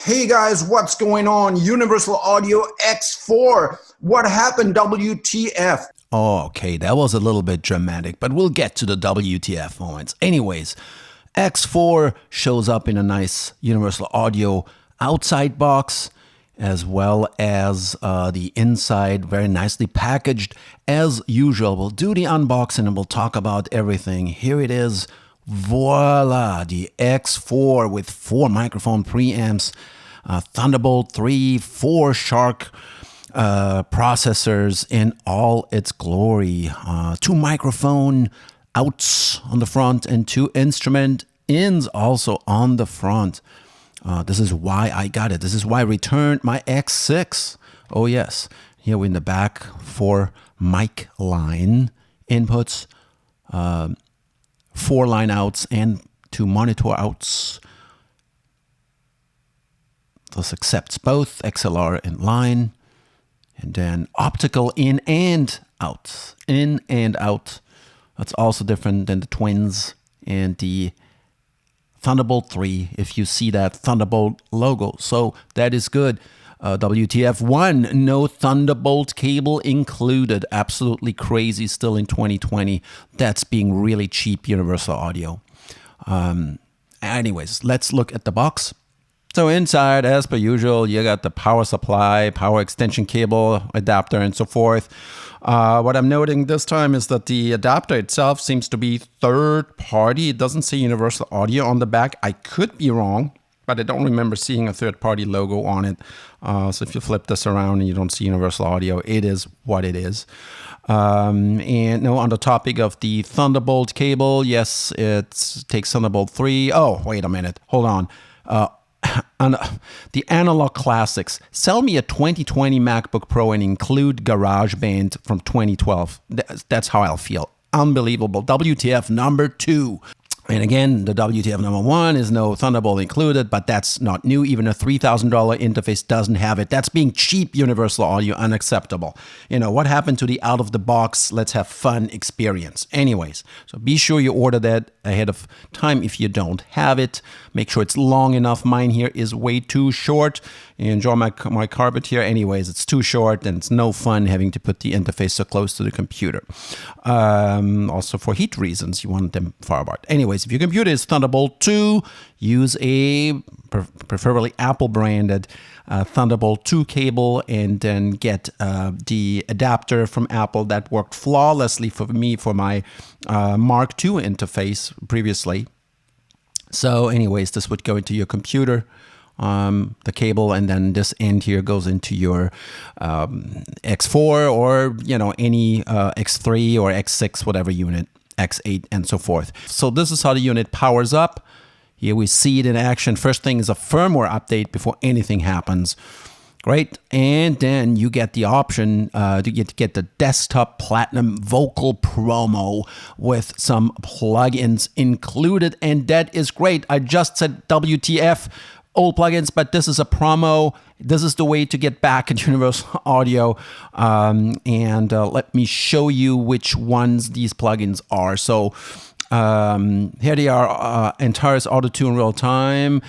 Hey guys, what's going on? Universal Audio X4. What happened? WTF? Oh, okay, that was a little bit dramatic, but we'll get to the WTF moments. Anyways, X4 shows up in a nice Universal Audio outside box, as well as the inside, very nicely packaged. As usual, we'll do the unboxing and we'll talk about everything. Here it is. Voila, the X4 with 4 microphone preamps, Thunderbolt 3, 4 Shark processors in all its glory. 2 microphone outs on the front and 2 instrument ins also on the front. This is why I got it. This is why I returned my X6. Oh yes, here we're in the back, 4 mic line inputs, 4 line outs and 2 monitor outs. This accepts both XLR and line. And then optical in and out. In and out. That's also different than the Twins and the Thunderbolt 3, if you see that Thunderbolt logo. So that is good. WTF1, no Thunderbolt cable included. Absolutely crazy still in 2020. That's being really cheap Universal Audio. Anyways, let's look at the box. So inside, as per usual, you got the power supply, power extension cable, adapter, and so forth. What I'm noting this time is that the adapter itself seems to be third party. It doesn't say Universal Audio on the back. I could be wrong, but I don't remember seeing a third party logo on it. So if you flip this around and you don't see Universal Audio, it is what it is. And no, on the topic of the Thunderbolt cable, yes, it takes Thunderbolt 3. Oh, wait a minute. Hold on. The Analog Classics. Sell me a 2020 MacBook Pro and include GarageBand from 2012. That's how I'll feel. Unbelievable. WTF number 2. And again, the WTF number 1 is no Thunderbolt included, but that's not new. Even a $3,000 interface doesn't have it. That's being cheap Universal Audio, unacceptable. You know, what happened to the out-of-the-box, let's have fun experience? Anyways, so be sure you order that ahead of time if you don't have it. Make sure it's long enough. Mine here is way too short. You enjoy my carpet here. Anyways, it's too short and it's no fun having to put the interface so close to the computer. Also for heat reasons, you want them far apart. Anyways, if your computer is Thunderbolt 2, use a preferably Apple branded Thunderbolt 2 cable and then get the adapter from Apple that worked flawlessly for me for my Mark II interface previously. So anyways, this would go into your computer, the cable, and then this end here goes into your X4 or, you know, any X3 or X6, whatever unit, X8 and so forth. So this is how the unit powers up. Here we see it in action. First thing is a firmware update before anything happens. Great. And then you get the option to get the Desktop Platinum Vocal Promo with some plugins included. And that is great. I just said WTF, old plugins, but this is a promo. This is the way to get back at Universal Audio. And let me show you which ones these plugins are. So here they are. Antares Auto-Tune Real Time,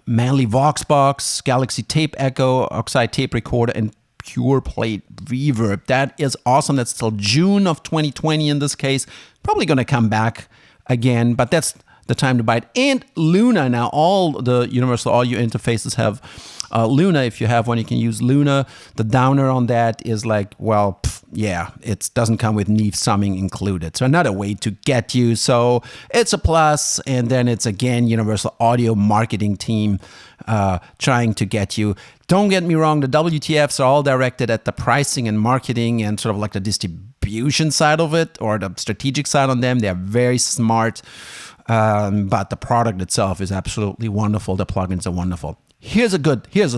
Manly Voxbox, Galaxy Tape Echo, Oxide Tape Recorder, and Pure Plate Reverb. That is awesome. That's till June of 2020 in this case. Probably going to come back again, but that's the time to buy it. And Luna. Now, all the Universal Audio interfaces have Luna. If you have one, you can use Luna. The downer on that is like, well, yeah, it doesn't come with Neve summing included. So another way to get you. So it's a plus. And then it's, again, Universal Audio marketing team trying to get you. Don't get me wrong. The WTFs are all directed at the pricing and marketing and sort of like the distribution side of it, or the strategic side on them. They're very smart. But the product itself is absolutely wonderful. The plugins are wonderful. Here's a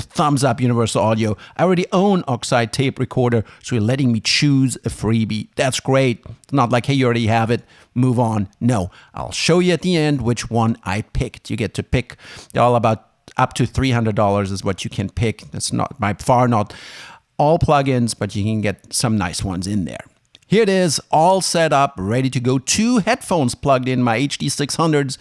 thumbs up, Universal Audio. I already own Oxide Tape Recorder, so you're letting me choose a freebie. That's great. It's not like, hey, you already have it, move on. No, I'll show you at the end which one I picked. You get to pick. They're all about up to $300 is what you can pick. That's not by far not all plugins, but you can get some nice ones in there. Here it is, all set up, ready to go. 2 headphones plugged in, my HD600s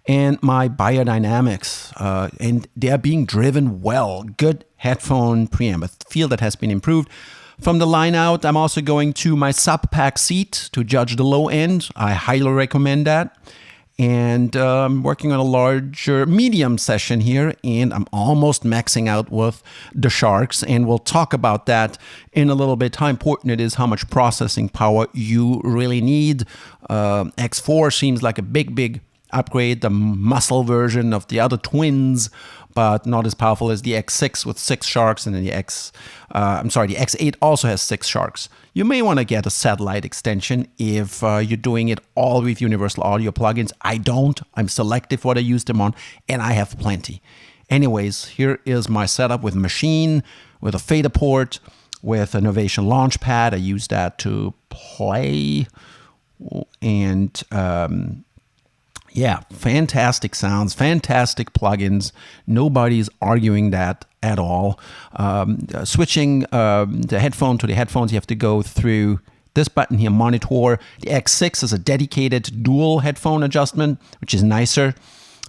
and my Biodynamics. And they're being driven well. Good headphone preamp. I feel that has been improved. From the line out, I'm also going to my sub-pack seat to judge the low end. I highly recommend that. And I'm working on a larger medium session here, and I'm almost maxing out with the Sharks, and we'll talk about that in a little bit, how important it is, how much processing power you really need. X4 seems like a big upgrade, the muscle version of the other twins, but not as powerful as the X6 with 6 Sharks, and then the X8 also has 6 Sharks. You may want to get a satellite extension if you're doing it all with Universal Audio plugins. I don't. I'm selective what I use them on, and I have plenty. Anyways, here is my setup with Machine, with a fader port, with an Ovation Launchpad. I use that to play, and yeah, fantastic sounds, fantastic plugins. Nobody's arguing that at all. Switching the headphone to the headphones, you have to go through this button here, monitor. The X6 is a dedicated dual headphone adjustment, which is nicer,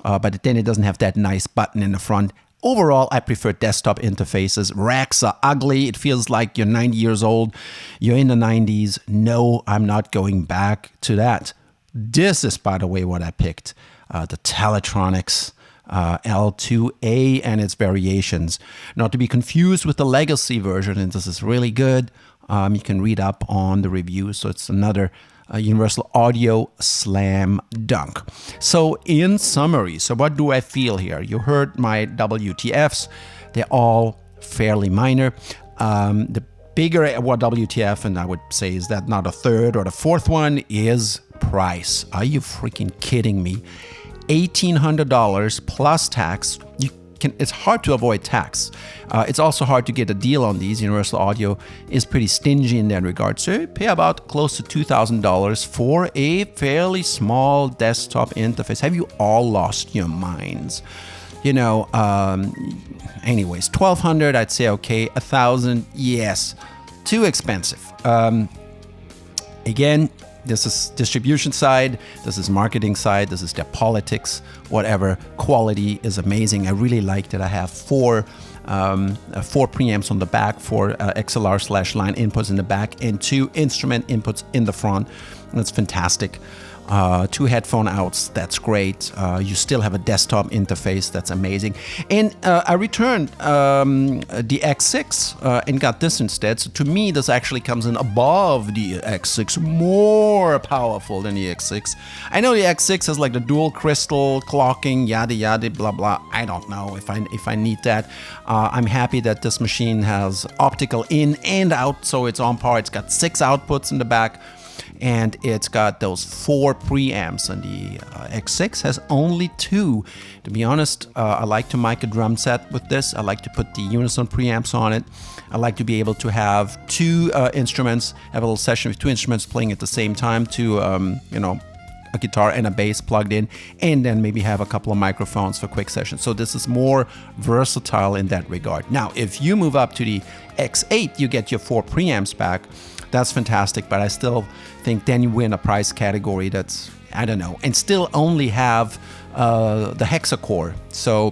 but then it doesn't have that nice button in the front. Overall, I prefer desktop interfaces. Racks are ugly. It feels like you're 90 years old. You're in the 90s. No, I'm not going back to that. This is, by the way, what I picked. The Teletronics L2A and its variations. Not to be confused with the Legacy version, and this is really good. You can read up on the review. So it's another Universal Audio slam dunk. So in summary, so what do I feel here? You heard my WTFs. They're all fairly minor. The bigger WTF, and I would say is that not a third or the fourth one, is price. Are you freaking kidding me? $1,800 plus tax. It's hard to avoid tax. It's also hard to get a deal on these. Universal Audio is pretty stingy in that regard. So you pay about close to $2,000 for a fairly small desktop interface. Have you all lost your minds? You know, anyways, $1,200, I'd say okay. $1,000, yes. Too expensive. Again, this is distribution side, this is marketing side, this is their politics, whatever. Quality is amazing. I really like that I have four preamps on the back, 4 XLR/line inputs in the back, and 2 instrument inputs in the front. That's fantastic. 2 headphone outs, that's great. You still have a desktop interface, that's amazing. And I returned the X6 and got this instead. So to me, this actually comes in above the X6, more powerful than the X6. I know the X6 has like the dual crystal clocking, yada yada, blah blah. I don't know if I need that. I'm happy that this machine has optical in and out, so it's on par. It's got 6 outputs in the back. And it's got those 4 preamps, and the X6 has only 2. To be honest, I like to mic a drum set with this. I like to put the unison preamps on it. I like to be able to have 2 instruments, have a little session with 2 instruments playing at the same time, to a guitar and a bass plugged in, and then maybe have a couple of microphones for quick sessions. So this is more versatile in that regard. Now, if you move up to the X8, you get your 4 preamps back. That's fantastic, but I still think then you win a price category that's, I don't know, and still only have the hexacore. So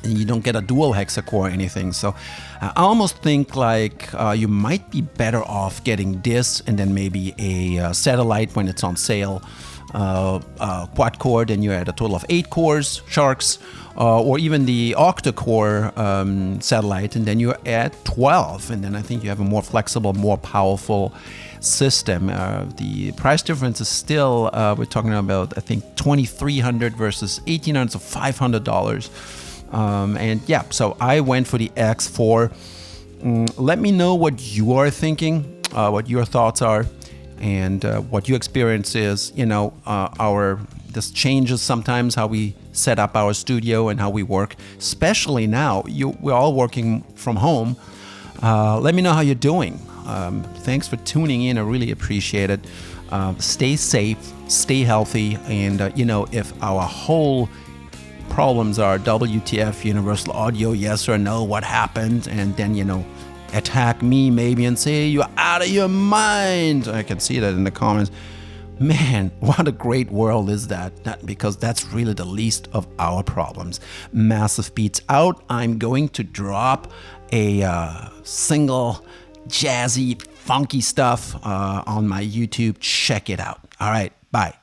you don't get a dual hexacore or anything. So I almost think like you might be better off getting this and then maybe a satellite when it's on sale. Quad core, then you're at a total of 8 cores, Sharks, or even the octa-core satellite, and then you're at 12, and then I think you have a more flexible, more powerful system. The price difference is still, we're talking about, I think, $2,300 versus $1,800, so $500. And yeah, so I went for the X4. Let me know what you are thinking, what your thoughts are, and what your experience is. This changes sometimes how we set up our studio and how we work, especially now. We're all working from home. Let me know how you're doing. Thanks for tuning in. I really appreciate it. Stay safe, stay healthy, and if our whole problems are WTF, Universal Audio, yes or no, what happened, and then attack me maybe and say you're out of your mind. I can see that in the comments. Man, what a great world is that? Because that's really the least of our problems. Massive beats out. I'm going to drop a single jazzy, funky stuff on my YouTube. Check it out. All right, bye.